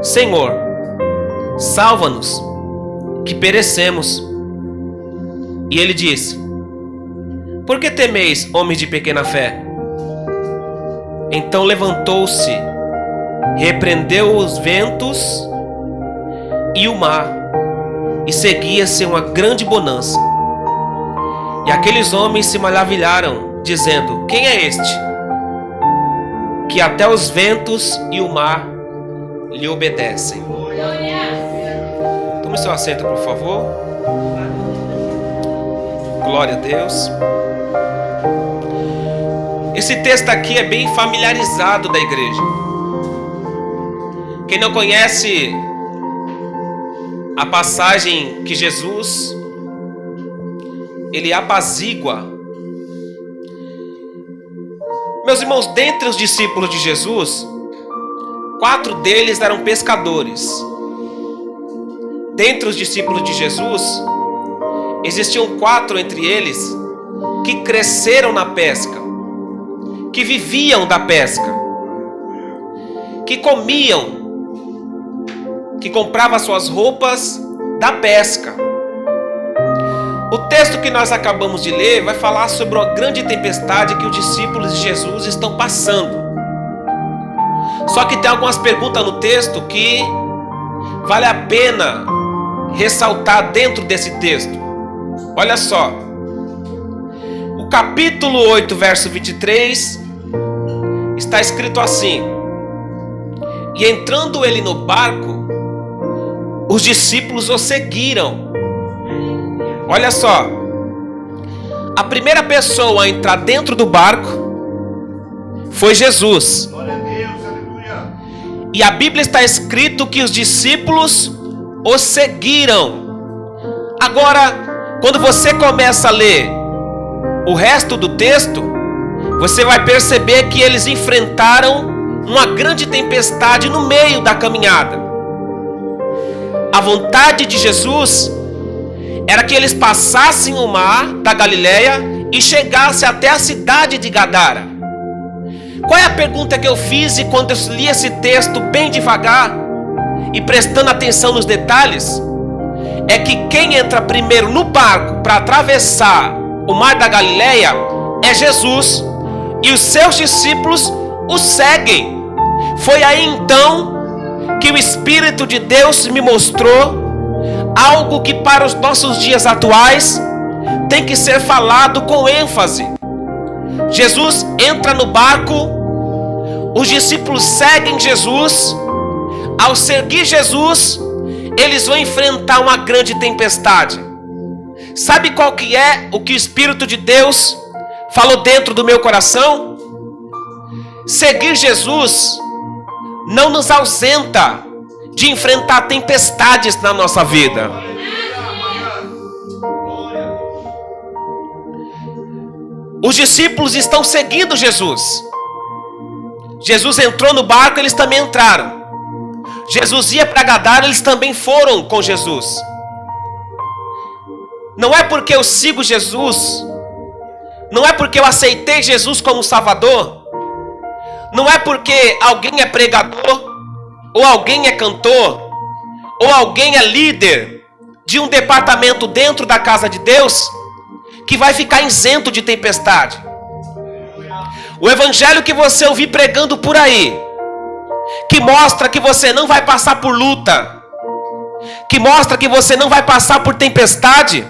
Senhor, salva-nos, que perecemos. E ele disse: por que temeis, homens de pequena fé? Então levantou-se, repreendeu os ventos e o mar, e seguia-se uma grande bonança. E aqueles homens se maravilharam, dizendo: quem é este, que até os ventos e o mar lhe obedecem? Tome seu assento, por favor. Glória a Deus. Esse texto aqui é bem familiarizado da igreja. Quem não conhece a passagem que Jesus, ele apazigua. Meus irmãos, dentre os discípulos de Jesus, 4 deles eram pescadores. Dentre os discípulos de Jesus, existiam 4 entre eles que cresceram na pesca, que viviam da pesca, que comiam, que compravam suas roupas da pesca. O texto que nós acabamos de ler vai falar sobre uma grande tempestade que os discípulos de Jesus estão passando. Só que tem algumas perguntas no texto que vale a pena ressaltar dentro desse texto. Olha só, o capítulo 8, verso 23, está escrito assim: e entrando ele no barco, os discípulos o seguiram. Olha só, a primeira pessoa a entrar dentro do barco foi Jesus. E a Bíblia está escrito que os discípulos o seguiram. Agora, quando você começa a ler o resto do texto, você vai perceber que eles enfrentaram uma grande tempestade no meio da caminhada. A vontade de Jesus era que eles passassem o mar da Galileia e chegassem até a cidade de Gadara. Qual é a pergunta que eu fiz e quando eu li esse texto bem devagar e prestando atenção nos detalhes? É que quem entra primeiro no barco para atravessar o mar da Galileia é Jesus, e os seus discípulos o seguem. Foi aí então que o Espírito de Deus me mostrou algo que para os nossos dias atuais tem que ser falado com ênfase. Jesus entra no barco, os discípulos seguem Jesus. Ao seguir Jesus, eles vão enfrentar uma grande tempestade. Sabe qual que é o que o Espírito de Deus falou dentro do meu coração? Seguir Jesus não nos ausenta de enfrentar tempestades na nossa vida. Os discípulos estão seguindo Jesus. Jesus entrou no barco, eles também entraram. Jesus ia para Gadara, eles também foram com Jesus. Não é porque eu sigo Jesus, não é porque eu aceitei Jesus como Salvador, não é porque alguém é pregador, ou alguém é cantor, ou alguém é líder de um departamento dentro da casa de Deus, que vai ficar isento de tempestade. O evangelho que você ouvir pregando por aí, que mostra que você não vai passar por luta, que mostra que você não vai passar por tempestade,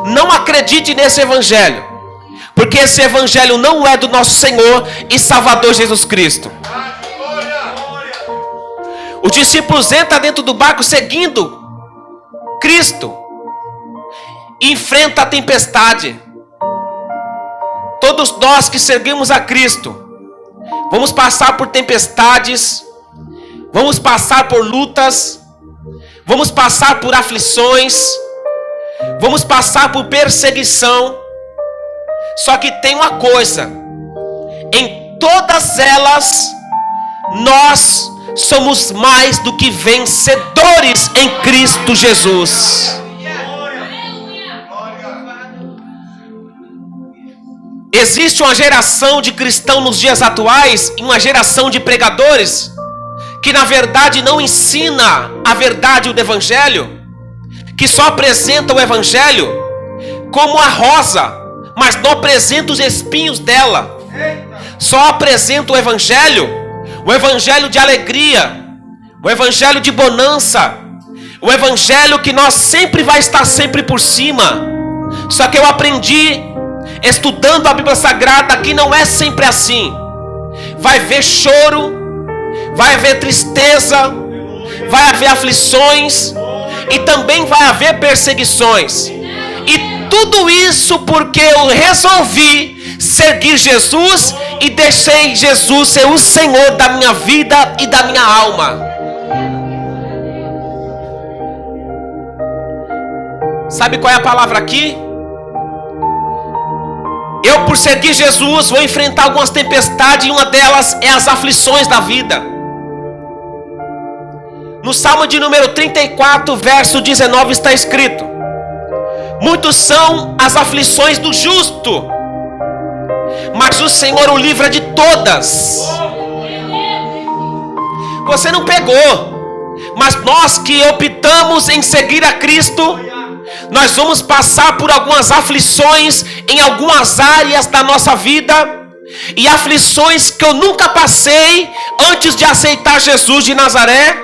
não acredite nesse evangelho, porque esse evangelho não é do nosso Senhor e Salvador Jesus Cristo. Os discípulos entram dentro do barco seguindo Cristo e enfrentam a tempestade. Todos nós que seguimos a Cristo vamos passar por tempestades, vamos passar por lutas, vamos passar por aflições, vamos passar por perseguição. Só que tem uma coisa: em todas elas nós somos mais do que vencedores em Cristo Jesus. Existe uma geração de cristãos nos dias atuais e uma geração de pregadores que na verdade não ensina a verdade do Evangelho, que só apresenta o Evangelho como a rosa, mas não apresenta os espinhos dela. Só apresenta o Evangelho de alegria, o Evangelho de bonança, o Evangelho que nós sempre vai estar sempre por cima. Só que eu aprendi, estudando a Bíblia Sagrada, que não é sempre assim. Vai haver choro, vai haver tristeza, vai haver aflições e também vai haver perseguições. E tudo isso porque eu resolvi seguir Jesus e deixei Jesus ser o Senhor da minha vida e da minha alma. Sabe qual é a palavra aqui? Eu, por seguir Jesus, vou enfrentar algumas tempestades, e uma delas é as aflições da vida. No Salmo de número 34, verso 19, está escrito: muitos são as aflições do justo, mas o Senhor o livra de todas. Você não pegou, mas nós que optamos em seguir a Cristo, nós vamos passar por algumas aflições em algumas áreas da nossa vida, e aflições que eu nunca passei antes de aceitar Jesus de Nazaré.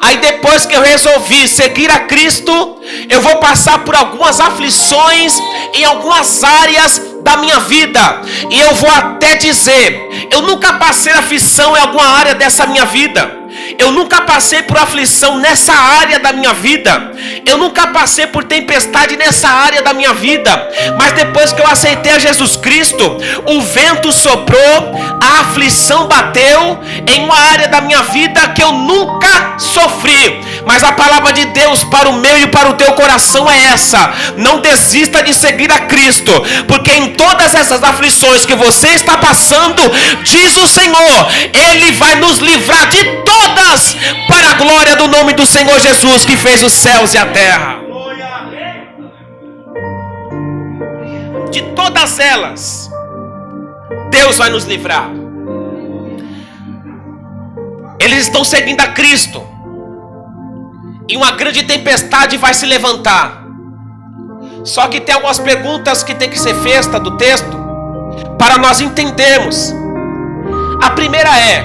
Aí depois que eu resolvi seguir a Cristo, eu vou passar por algumas aflições em algumas áreas da minha vida. E eu vou até dizer, eu nunca passei aflição em alguma área dessa minha vida. Eu nunca passei por aflição nessa área da minha vida. Eu nunca passei por tempestade nessa área da minha vida. Mas depois que eu aceitei a Jesus Cristo, o vento soprou, a aflição bateu em uma área da minha vida que eu nunca sofri. Mas a palavra de Deus para o meu e para o teu coração é essa: não desista de seguir a Cristo, porque em todas essas aflições que você está passando, diz o Senhor, Ele vai nos livrar de todas, para a glória do nome do Senhor Jesus, que fez os céus e a terra. De todas elas, Deus vai nos livrar. Eles estão seguindo a Cristo, e uma grande tempestade vai se levantar. Só que tem algumas perguntas que tem que ser feitas do texto, para nós entendermos. A primeira é: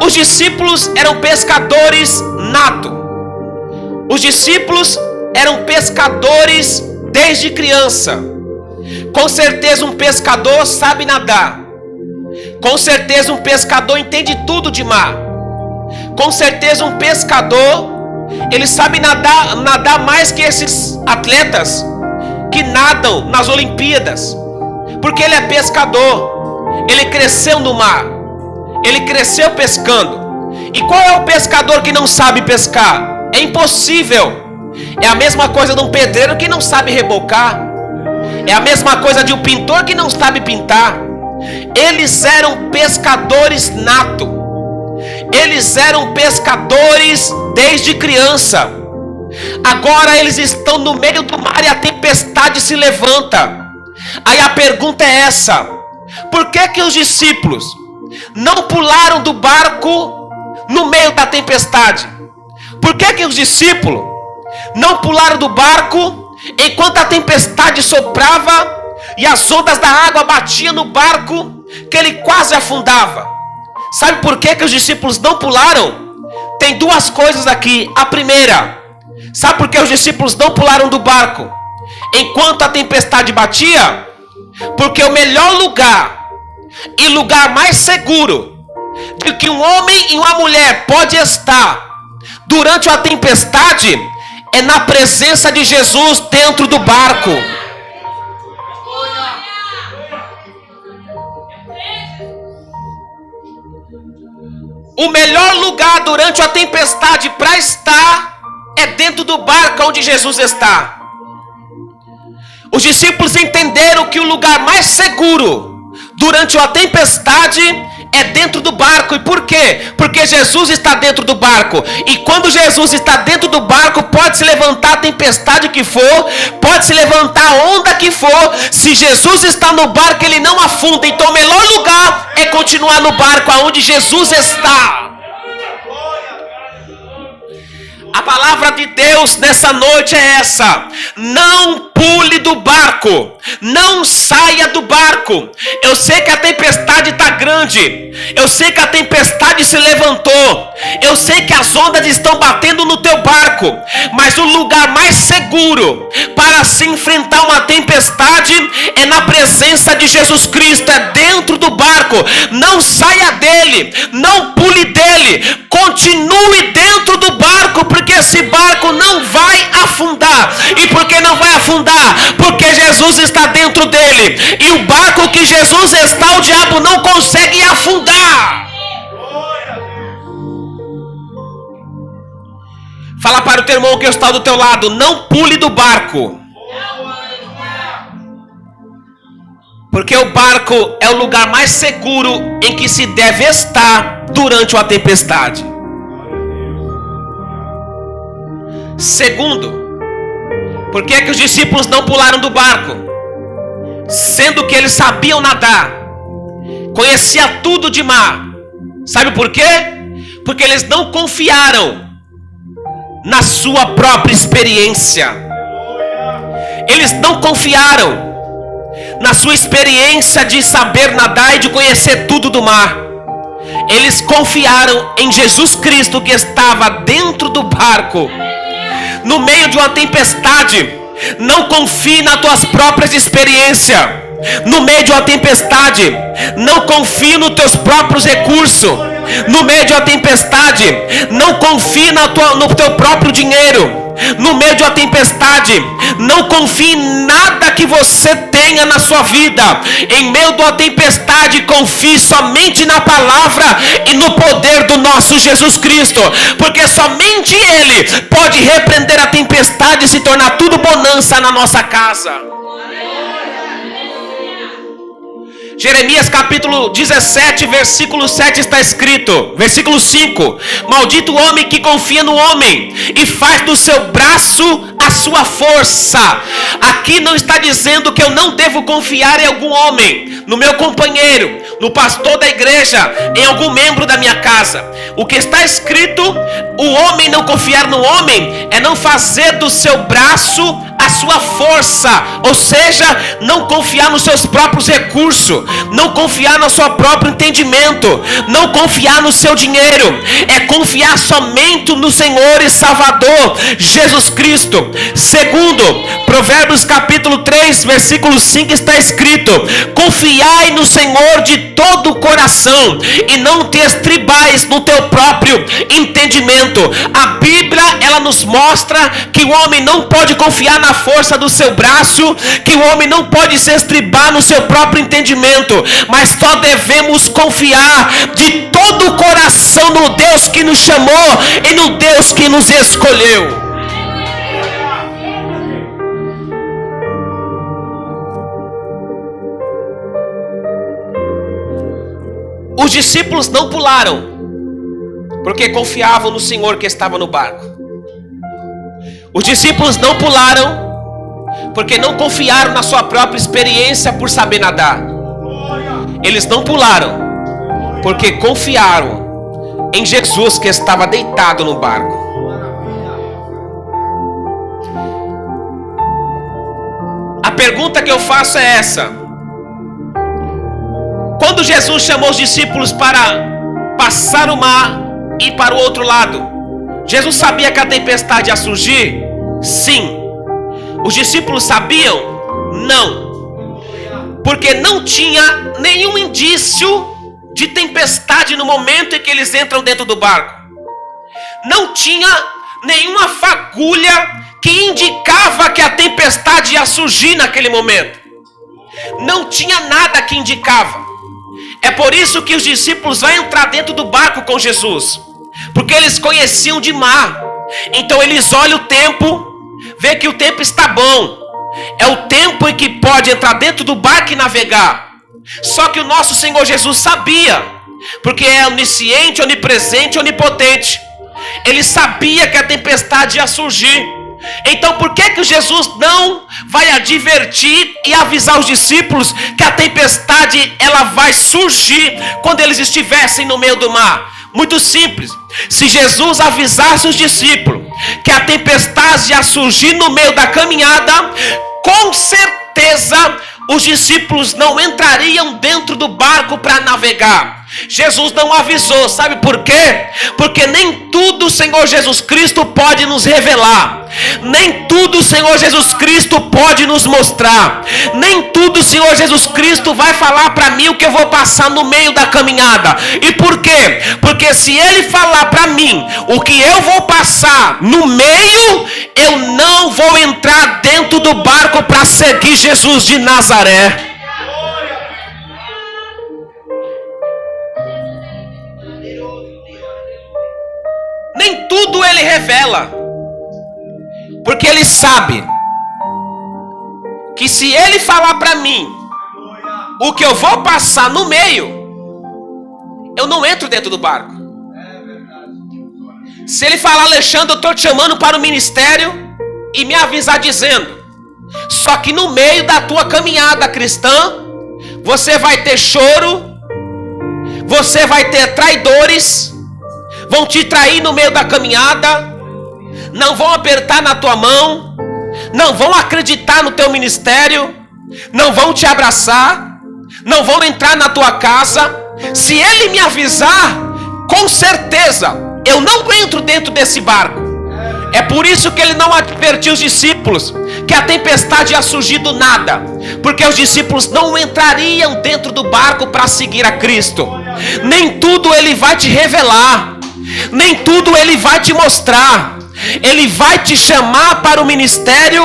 os discípulos eram pescadores nato. Os discípulos eram pescadores desde criança. Com certeza um pescador sabe nadar. Com certeza um pescador entende tudo de mar. Com certeza um pescador, ele sabe nadar mais que esses atletas que nadam nas Olimpíadas. Porque ele é pescador. Ele cresceu no mar. Ele cresceu pescando. E qual é o pescador que não sabe pescar? É impossível. É a mesma coisa de um pedreiro que não sabe rebocar. É a mesma coisa de um pintor que não sabe pintar. Eles eram pescadores nato. Eles eram pescadores desde criança. Agora eles estão no meio do mar e a tempestade se levanta. Aí a pergunta é essa: por que os discípulos não pularam do barco no meio da tempestade? Por que os discípulos não pularam do barco enquanto a tempestade soprava e as ondas da água batiam no barco, que ele quase afundava? Sabe por que os discípulos não pularam? Tem duas coisas aqui. A primeira, sabe por que os discípulos não pularam do barco enquanto a tempestade batia? Porque o melhor lugar e lugar mais seguro de que um homem e uma mulher pode estar durante a tempestade é na presença de Jesus dentro do barco. O melhor lugar durante a tempestade para estar é dentro do barco onde Jesus está. Os discípulos entenderam que o lugar mais seguro durante a tempestade é dentro do barco. E por quê? Porque Jesus está dentro do barco. E quando Jesus está dentro do barco, pode se levantar a tempestade que for, pode se levantar a onda que for. Se Jesus está no barco, ele não afunda. Então o melhor lugar é continuar no barco aonde Jesus está. A palavra de Deus nessa noite é essa: não pule do barco, não saia do barco. Eu sei que a tempestade está grande, eu sei que a tempestade se levantou, eu sei que as ondas estão batendo no teu barco, mas o lugar mais seguro para se enfrentar uma tempestade é na presença de Jesus Cristo, é dentro do barco. Não saia dele, não pule dele, continue dentro do barco, porque esse barco não vai afundar. E por que não vai afundar? Porque Jesus está dentro dele, e o barco que Jesus está, o diabo não consegue afundar. Fala para o teu irmão que está do teu lado: não pule do barco, porque o barco é o lugar mais seguro em que se deve estar durante uma tempestade. Segundo, por que que os discípulos não pularam do barco? Sendo que eles sabiam nadar, conhecia tudo de mar. Sabe por quê? Porque eles não confiaram na sua própria experiência. Eles não confiaram na sua experiência de saber nadar e de conhecer tudo do mar. Eles confiaram em Jesus Cristo, que estava dentro do barco, no meio de uma tempestade. Não confie nas tuas próprias experiências. No meio de uma tempestade, não confie nos teus próprios recursos. No meio de uma tempestade, não confie no teu próprio dinheiro. No meio de uma tempestade, não confie em nada que você tenha na sua vida. Em meio de uma tempestade, confie somente na palavra e no poder do nosso Jesus Cristo, porque somente Ele pode repreender a tempestade e se tornar tudo bonança na nossa casa. Jeremias capítulo 17, versículo 7 está escrito, versículo 5: maldito o homem que confia no homem e faz do seu braço a sua força. Aqui não está dizendo que eu não devo confiar em algum homem, no meu companheiro, no pastor da igreja, em algum membro da minha casa. O que está escrito, o homem não confiar no homem, é não fazer do seu braço a sua força, ou seja, não confiar nos seus próprios recursos, não confiar no seu próprio entendimento, não confiar no seu dinheiro, é confiar somente no Senhor e Salvador Jesus Cristo. Segundo, Provérbios capítulo 3, versículo 5 está escrito: confiai no Senhor de todo o coração e não te estribais no teu próprio entendimento. A Bíblia, ela nos mostra que o homem não pode confiar na força do seu braço, que o homem não pode se estribar no seu próprio entendimento, mas só devemos confiar de todo o coração no Deus que nos chamou e no Deus que nos escolheu. Os discípulos não pularam, porque confiavam no Senhor que estava no barco. Os discípulos não pularam, porque não confiaram na sua própria experiência por saber nadar. Eles não pularam, porque confiaram em Jesus que estava deitado no barco. A pergunta que eu faço é essa: quando Jesus chamou os discípulos para passar o mar e ir para o outro lado, Jesus sabia que a tempestade ia surgir? Sim. Os discípulos sabiam? Não. Porque não tinha nenhum indício de tempestade no momento em que eles entram dentro do barco. Não tinha nenhuma fagulha que indicava que a tempestade ia surgir naquele momento. Não tinha nada que indicava. É por isso que os discípulos vão entrar dentro do barco com Jesus, porque eles conheciam de mar. Então eles olham o tempo, vê que o tempo está bom, é o tempo em que pode entrar dentro do barco e navegar. Só que o nosso Senhor Jesus sabia, porque é onisciente, onipresente, onipotente. Ele sabia que a tempestade ia surgir. Então por que Jesus não vai advertir e avisar os discípulos que a tempestade ela vai surgir quando eles estivessem no meio do mar? Muito simples. Se Jesus avisasse os discípulos que a tempestade ia surgir no meio da caminhada, com certeza os discípulos não entrariam dentro do barco para navegar. Jesus não avisou, sabe por quê? Porque nem tudo o Senhor Jesus Cristo pode nos revelar, nem tudo o Senhor Jesus Cristo pode nos mostrar, nem tudo o Senhor Jesus Cristo vai falar para mim o que eu vou passar no meio da caminhada. E por quê? Porque se Ele falar para mim o que eu vou passar no meio, eu não vou entrar dentro do barco para seguir Jesus de Nazaré. Nem tudo Ele revela, porque Ele sabe que se Ele falar para mim o que eu vou passar no meio, eu não entro dentro do barco. Se Ele falar: Alexandre, eu estou te chamando para o ministério, e me avisar dizendo: só que no meio da tua caminhada cristã, você vai ter choro, você vai ter traidores, vão te trair no meio da caminhada, não vão apertar na tua mão, não vão acreditar no teu ministério, não vão te abraçar, não vão entrar na tua casa. Se Ele me avisar, com certeza eu não entro dentro desse barco. É por isso que Ele não advertiu os discípulos que a tempestade ia surgir do nada, porque os discípulos não entrariam dentro do barco para seguir a Cristo. Nem tudo Ele vai te revelar, nem tudo Ele vai te mostrar. Ele vai te chamar para o ministério,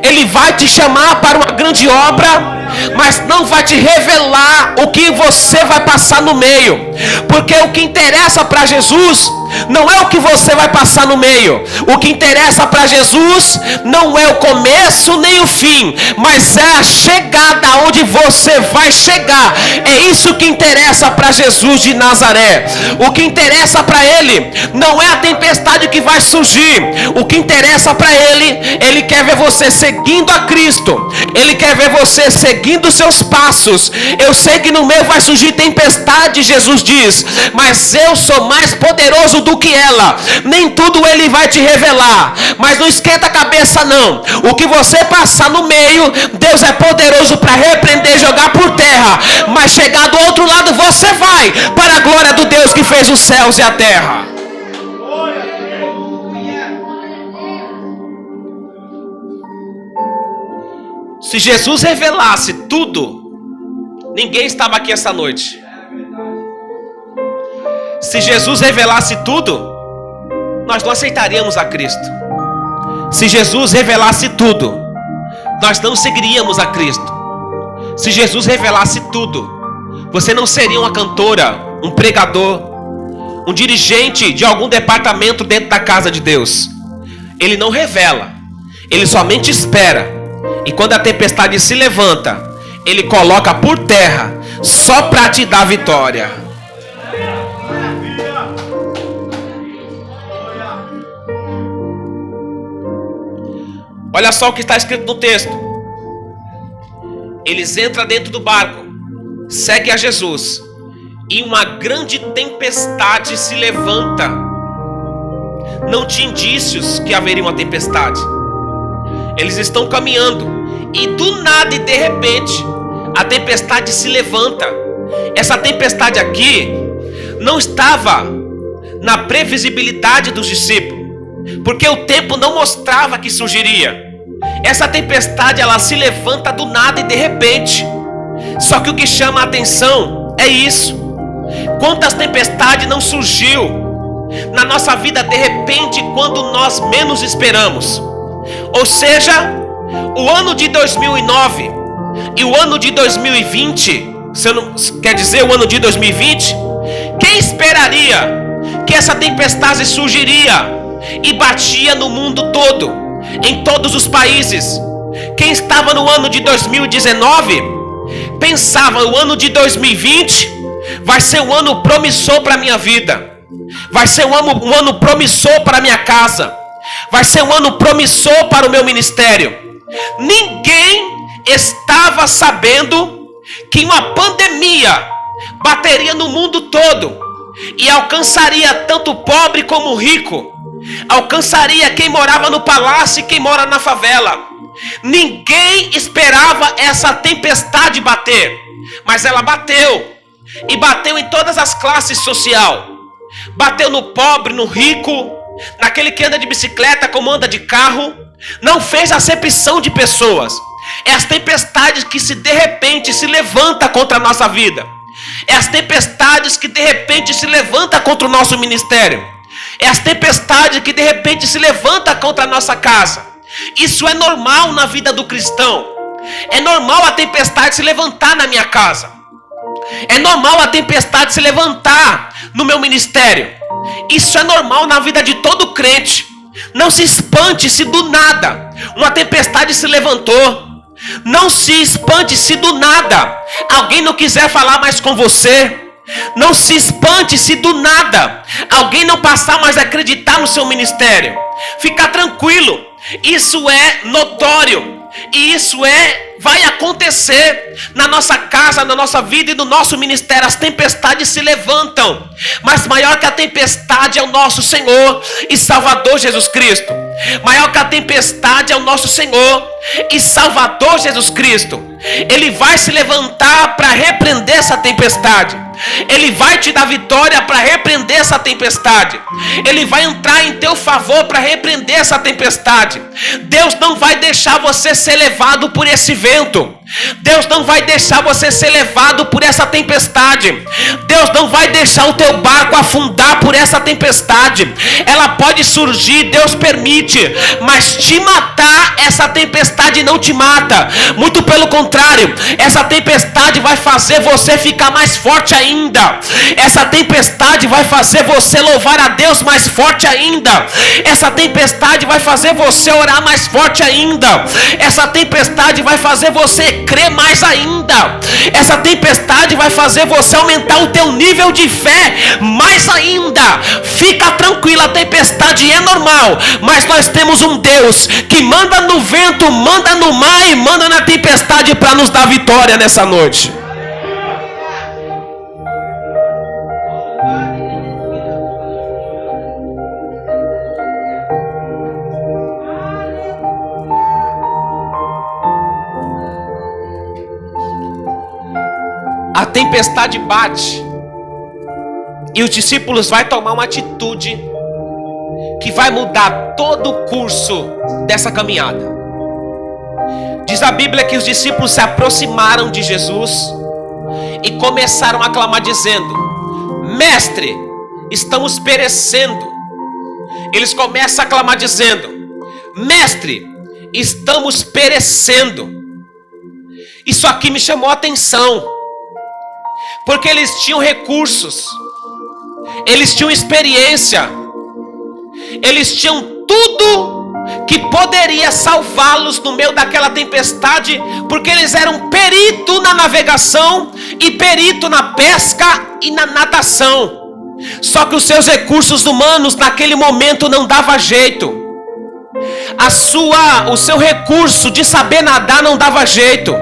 Ele vai te chamar para uma grande obra, mas não vai te revelar o que você vai passar no meio. Porque o que interessa para Jesus não é o que você vai passar no meio. O que interessa para Jesus não é o começo nem o fim, mas é a chegada onde você vai chegar. É isso que interessa para Jesus de Nazaré. O que interessa para Ele não é a tempestade que vai surgir. O que interessa para Ele, Ele quer ver você seguindo a Cristo. Ele quer ver você seguindo os seus passos. Eu sei que no meio vai surgir tempestade, Jesus diz, mas eu sou mais poderoso do que ela. Nem tudo Ele vai te revelar, mas não esquenta a cabeça não. O que você passar no meio, Deus é poderoso para repreender e jogar por terra, mas chegar do outro lado você vai, para a glória do Deus que fez os céus e a terra. Se Jesus revelasse tudo, ninguém estava aqui essa noite. Se Jesus revelasse tudo, nós não aceitaríamos a Cristo. Se Jesus revelasse tudo, nós não seguiríamos a Cristo. Se Jesus revelasse tudo, você não seria uma cantora, um pregador, um dirigente de algum departamento dentro da casa de Deus. Ele não revela, Ele somente espera. E quando a tempestade se levanta, Ele coloca por terra, só para te dar vitória. Olha só o que está escrito no texto. Eles entram dentro do barco, seguem a Jesus, e uma grande tempestade se levanta. Não tinha indícios que haveria uma tempestade. Eles estão caminhando e do nada e de repente a tempestade se levanta. Essa tempestade aqui não estava na previsibilidade dos discípulos, porque o tempo não mostrava que surgiria. Essa tempestade ela se levanta do nada e de repente. Só que o que chama a atenção é isso. Quantas tempestades não surgiu na nossa vida de repente quando nós menos esperamos? Ou seja, o ano de 2009 e o ano de 2020, quer dizer o ano de 2020, quem esperaria que essa tempestade surgiria e batia no mundo todo, em todos os países? Quem estava no ano de 2019 pensava: o ano de 2020 vai ser um ano promissor para a minha vida, vai ser um ano promissor para a minha casa, vai ser um ano promissor para o meu ministério. Ninguém estava sabendo que uma pandemia bateria no mundo todo, e alcançaria tanto o pobre como o rico, alcançaria quem morava no palácio e quem mora na favela. Ninguém esperava essa tempestade bater, mas ela bateu, e bateu em todas as classes sociais. Bateu no pobre, no rico, naquele que anda de bicicleta como anda de carro. Não fez acepção de pessoas. É as tempestades que de repente se levanta contra a nossa vida. É as tempestades que de repente se levanta contra o nosso ministério. É as tempestades que de repente se levanta contra a nossa casa. Isso é normal na vida do cristão. É normal a tempestade se levantar na minha casa. É normal a tempestade se levantar no meu ministério. Isso é normal na vida de todo crente. Não se espante se do nada uma tempestade se levantou. Não se espante se do nada alguém não quiser falar mais com você. Não se espante se do nada alguém não passar mais a acreditar no seu ministério. Fica tranquilo, isso é notório. E isso vai acontecer na nossa casa, na nossa vida e no nosso ministério. As tempestades se levantam, mas maior que a tempestade é o nosso Senhor e Salvador Jesus Cristo. Maior que a tempestade é o nosso Senhor e Salvador Jesus Cristo. Ele vai se levantar para repreender essa tempestade. Ele vai te dar vitória para repreender essa tempestade. Ele vai entrar em teu favor para repreender essa tempestade. Deus não vai deixar você ser levado por esse vento. Deus não vai deixar você ser levado por essa tempestade. Deus não vai deixar o teu barco afundar por essa tempestade. Ela pode surgir, Deus permite, mas te matar, essa tempestade não te mata. Muito pelo contrário, essa tempestade vai fazer você ficar mais forte ainda. Essa tempestade vai fazer você louvar a Deus mais forte ainda. Essa tempestade vai fazer você orar mais forte ainda. Essa tempestade vai fazer você crer mais ainda. Essa tempestade vai fazer você aumentar o teu nível de fé mais ainda. Fica tranquilo, a tempestade é normal, mas nós temos um Deus que manda no vento, manda no mar e manda na tempestade para nos dar vitória nessa noite. A tempestade bate e os discípulos vão tomar uma atitude que vai mudar todo o curso dessa caminhada. Diz a Bíblia que os discípulos se aproximaram de Jesus e começaram a clamar dizendo: Mestre, estamos perecendo. Eles começam a clamar dizendo: Mestre, estamos perecendo. Isso aqui me chamou a atenção, porque eles tinham recursos, eles tinham experiência, eles tinham tudo que poderia salvá-los no meio daquela tempestade, porque eles eram perito na navegação e perito na pesca e na natação. Só que os seus recursos humanos naquele momento não dava jeito. O seu recurso de saber nadar não dava jeito.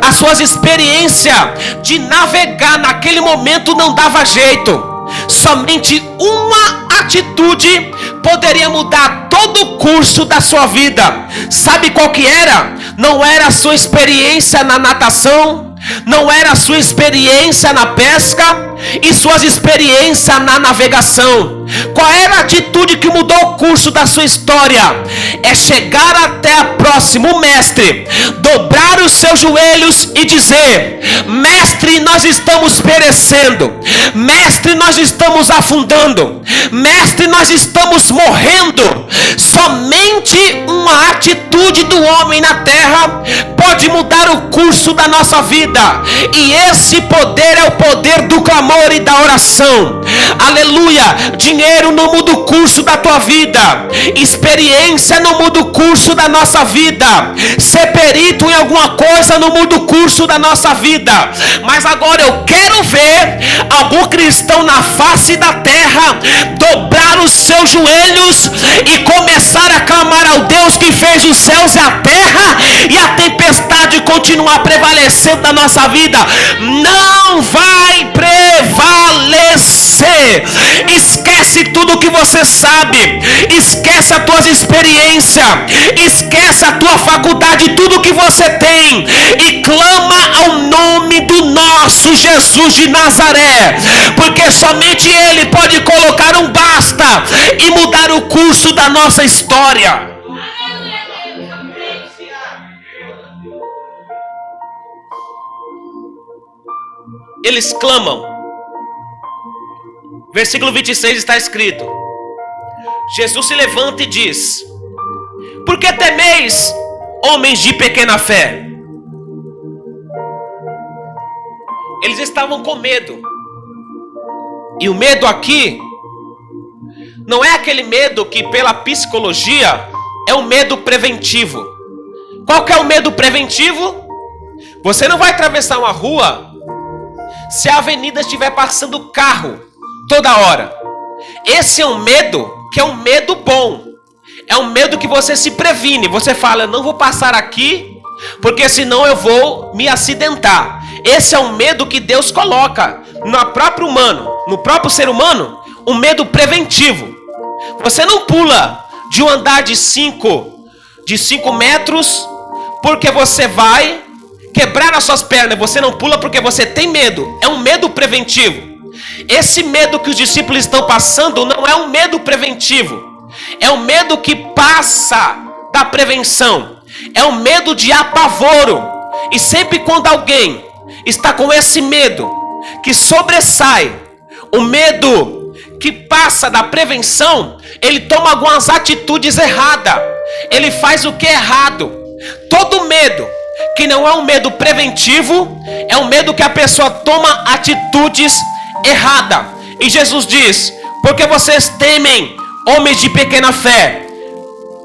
As suas experiências de navegar naquele momento não dava jeito. Somente uma atitude poderia mudar todo o curso da sua vida. Sabe qual que era? Não era a sua experiência na natação, não era a sua experiência na pesca e suas experiências na navegação. Qual era a atitude que mudou o curso da sua história? É chegar até a próximo mestre, dobrar os seus joelhos e dizer: Mestre, nós estamos perecendo. Mestre, nós estamos afundando. Mestre, nós estamos morrendo. Somente uma atitude do homem na terra pode mudar o curso da nossa vida. E esse poder é o poder do clamor e da oração. Aleluia. Dinheiro não muda o curso da tua vida. Experiência não muda o curso da nossa vida. Ser perito em alguma coisa não muda o curso da nossa vida. Mas agora eu quero ver algum cristão na face da terra dobrar os seus joelhos e começar a clamar ao Deus que fez os céus e a terra e a tempestade continuar prevalecendo na nossa vida, não vai prevalecer. Esquece tudo que você sabe, esquece as tuas experiências, esquece a tua faculdade, tudo que você tem, e clama ao nome do nosso Jesus de Nazaré, porque somente Ele pode colocar um basta e mudar o curso da nossa história. Eles clamam. Versículo 26 está escrito: Jesus se levanta e diz: por que temeis, homens de pequena fé? Eles estavam com medo. E o medo aqui não é aquele medo que pela psicologia é um medo preventivo. Qual que é o medo preventivo? Você não vai atravessar uma rua se a avenida estiver passando carro toda hora. Esse é um medo que é um medo bom. É um medo que você se previne. Você fala: eu não vou passar aqui, porque senão eu vou me acidentar. Esse é um medo que Deus coloca no próprio humano, no próprio ser humano, um medo preventivo. Você não pula de um andar de 5 metros porque você vai quebrar as suas pernas. Você não pula porque você tem medo. É um medo preventivo. Esse medo que os discípulos estão passando não é um medo preventivo. É um medo que passa da prevenção. É um medo de apavoro. E sempre quando alguém está com esse medo que sobressai, o medo que passa da prevenção, ele toma algumas atitudes erradas. Ele faz o que é errado. Todo medo que não é um medo preventivo é um medo que a pessoa toma atitudes erradas. E Jesus diz: porque vocês temem, homens de pequena fé?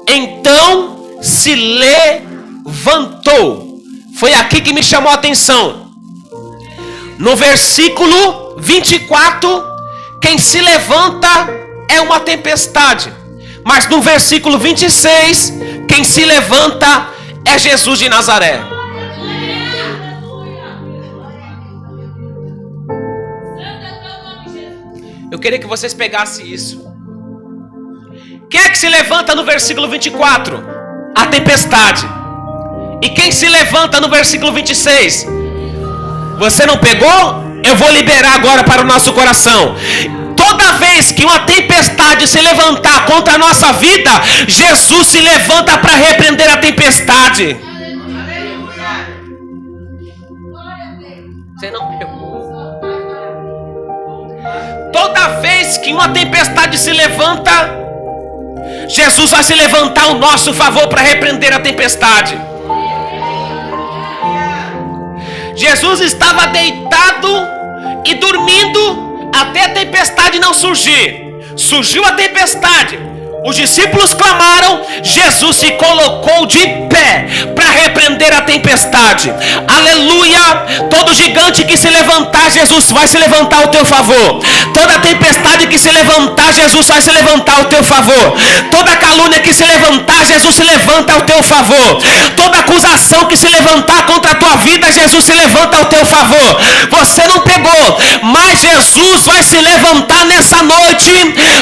Então se levantou. Foi aqui que me chamou a atenção. No versículo 24, quem se levanta é uma tempestade. Mas no versículo 26, quem se levanta é Jesus de Nazaré. Eu queria que vocês pegassem isso. Quem é que se levanta no versículo 24? A tempestade. E quem se levanta no versículo 26? Você não pegou? Eu vou liberar agora para o nosso coração. Toda vez que uma tempestade se levantar contra a nossa vida, Jesus se levanta para repreender a tempestade. Você não pegou? Toda vez que uma tempestade se levanta, Jesus vai se levantar ao nosso favor para repreender a tempestade. Jesus estava deitado e dormindo até a tempestade não surgir. Surgiu a tempestade. Os discípulos clamaram, Jesus se colocou de pé para repreender a tempestade. Aleluia! Todo gigante que se levantar, Jesus vai se levantar ao teu favor. Toda tempestade que se levantar, Jesus vai se levantar ao teu favor. Toda calúnia que se levantar, Jesus se levanta ao teu favor. Toda acusação que se levantar contra a tua vida, Jesus se levanta ao teu favor. Você não pegou, mas Jesus vai se levantar nessa noite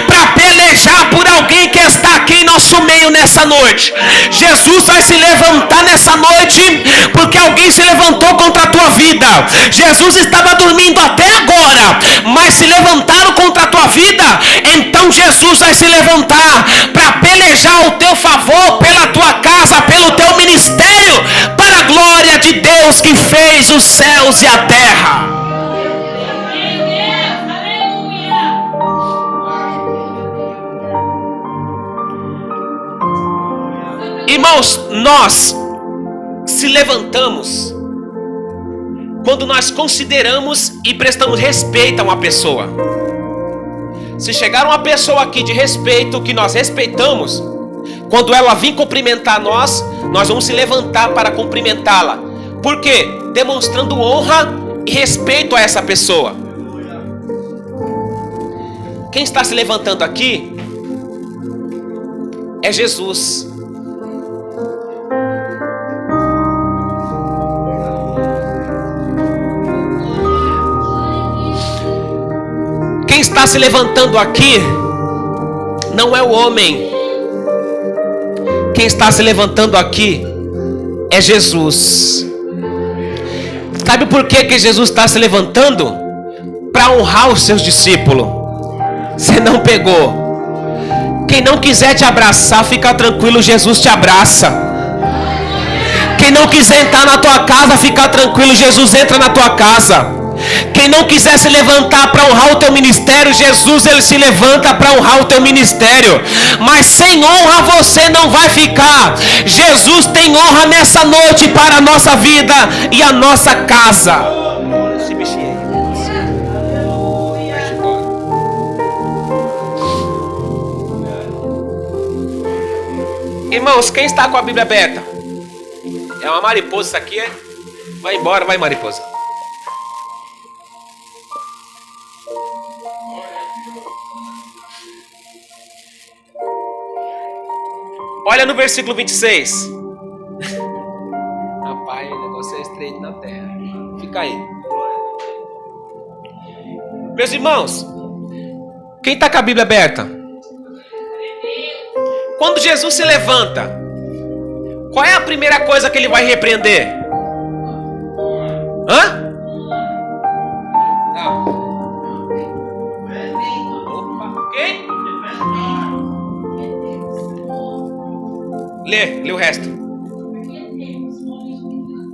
para pelejar por alguém que está aqui em nosso meio nessa noite. Jesus vai se levantar nessa noite porque alguém se levantou contra a tua vida. Jesus estava dormindo até agora, mas se levantaram contra a tua vida. Então Jesus vai se levantar para pelejar ao teu favor, pela tua casa, pelo teu ministério, para a glória de Deus que fez os céus e a terra. Irmãos, nós se levantamos quando nós consideramos e prestamos respeito a uma pessoa. Se chegar uma pessoa aqui de respeito, que nós respeitamos, quando ela vir cumprimentar nós vamos se levantar para cumprimentá-la. Por quê? Demonstrando honra e respeito a essa pessoa. Quem está se levantando aqui é Jesus. está se levantando aqui não é o homem. Quem está se levantando aqui é Jesus. Sabe por que Jesus está se levantando? Para honrar os seus discípulos. Você não pegou. Quem não quiser te abraçar, fica tranquilo, Jesus te abraça. Quem não quiser entrar na tua casa, fica tranquilo, Jesus entra na tua casa. Quem não quiser se levantar para honrar o teu ministério, Jesus, ele se levanta para honrar o teu ministério. Mas sem honra você não vai ficar. Jesus tem honra nessa noite para a nossa vida e a nossa casa. Irmãos, quem está com a Bíblia aberta? É uma mariposa isso aqui, é? Vai embora, vai mariposa. Olha no versículo 26. Rapaz, o negócio é estreito na terra. Fica aí. Meus irmãos, quem está com a Bíblia aberta? Quando Jesus se levanta, qual é a primeira coisa que ele vai repreender? Hã? Opa, quem? Lê o resto.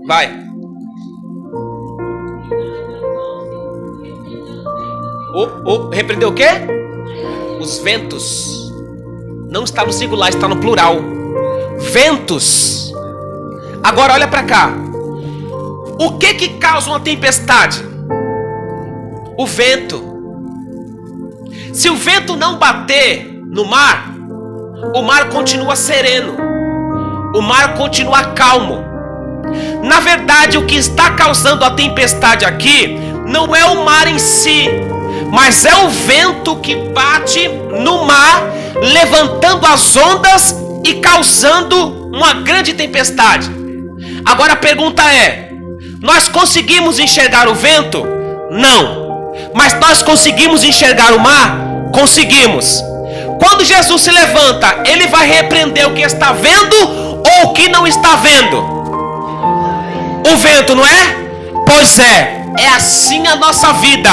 Vai. Repreendeu o quê? Os ventos. Não está no singular, está no plural. Ventos. Agora olha para cá. O que causa uma tempestade? O vento. Se o vento não bater no mar, o mar continua sereno. O mar continua calmo. Na verdade, o que está causando a tempestade aqui não é o mar em si, mas é o vento que bate no mar, levantando as ondas e causando uma grande tempestade. Agora a pergunta é: nós conseguimos enxergar o vento? Não. Mas nós conseguimos enxergar o mar? Conseguimos. Quando Jesus se levanta, ele vai repreender o que está vendo ou o que não está vendo? O vento, não é? Pois é. É assim a nossa vida.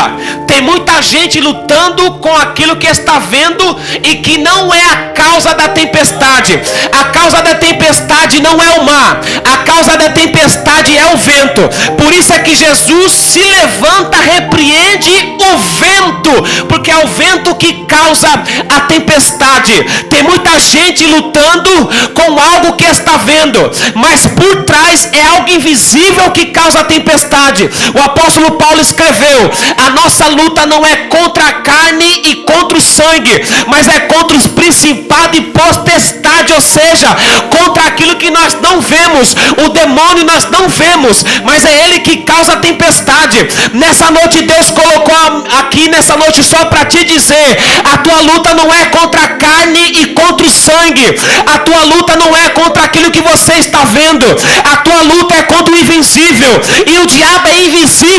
Tem muita gente lutando com aquilo que está vendo e que não é a causa da tempestade. A causa da tempestade não é o mar. A causa da tempestade é o vento. Por isso é que Jesus se levanta, repreende o vento, porque é o vento que causa a tempestade. Tem muita gente lutando com algo que está vendo, mas por trás é algo invisível que causa a tempestade. O apóstolo Paulo escreveu: a nossa luta não é contra a carne e contra o sangue, mas é contra os principados e potestades, ou seja, contra aquilo que nós não vemos. O demônio nós não vemos, mas é ele que causa a tempestade. Nessa noite Deus colocou aqui nessa noite só para te dizer: a tua luta não é contra a carne e contra o sangue. A tua luta não é contra aquilo que você está vendo. A tua luta é contra o invisível, e o diabo é invisível.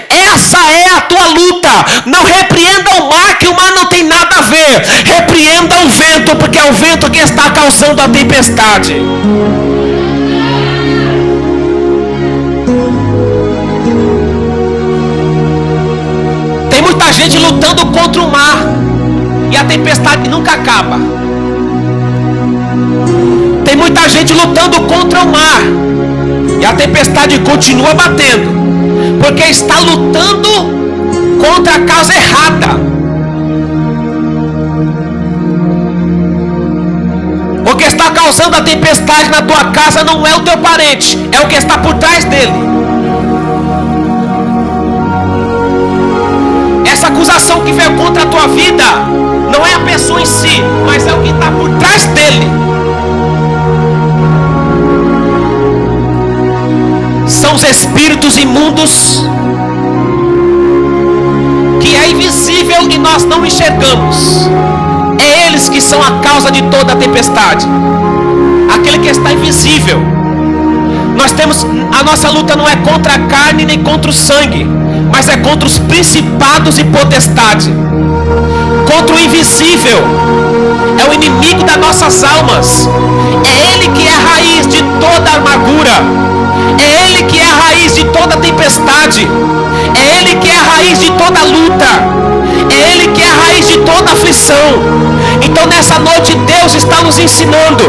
Essa é a tua luta. Não repreenda o mar, que o mar não tem nada a ver. Repreenda o vento, porque é o vento que está causando a tempestade. Tem muita gente lutando contra o mar e a tempestade nunca acaba. Tem muita gente lutando contra o mar e a tempestade continua batendo, porque está lutando contra a causa errada. O que está causando a tempestade na tua casa não é o teu parente, é o que está por trás dele. Essa acusação que veio contra a tua vida não é a pessoa em si, mas é o que está por trás dele. São os espíritos imundos que é invisível e nós não enxergamos. É eles que são a causa de toda a tempestade. Aquele que está invisível. A nossa luta não é contra a carne nem contra o sangue, mas é contra os principados e potestades, contra o invisível. É o inimigo das nossas almas. É ele que é a raiz de toda a amargura. É ele que é a raiz de toda tempestade. É ele que é a raiz de toda luta. É ele que é a raiz de toda aflição. Então nessa noite Deus está nos ensinando: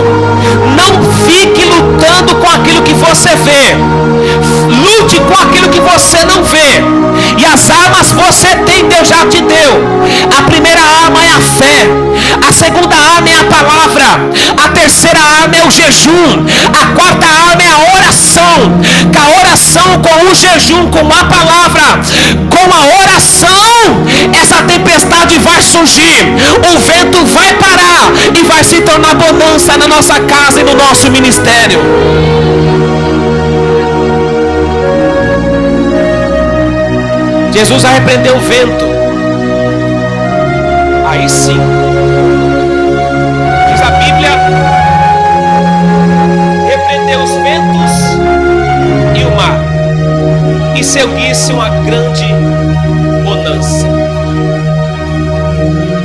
não fique lutando com aquilo que você vê, lute com aquilo que você não vê. E as armas você tem, Deus já te deu. A primeira arma é a fé, a segunda arma é a palavra, a terceira arma é o jejum, a quarta arma é a oração. Com a oração, com o jejum, com a palavra, com a oração, essa tempestade vai surgir, o vento vai parar e vai se tornar bonança na nossa casa e no nosso ministério. Jesus vai repreender o vento. Aí sim, diz a Bíblia, repreendeu os ventos e o mar, e seguisse uma grande bonança.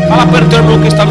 Fala para o teu irmão que está no teu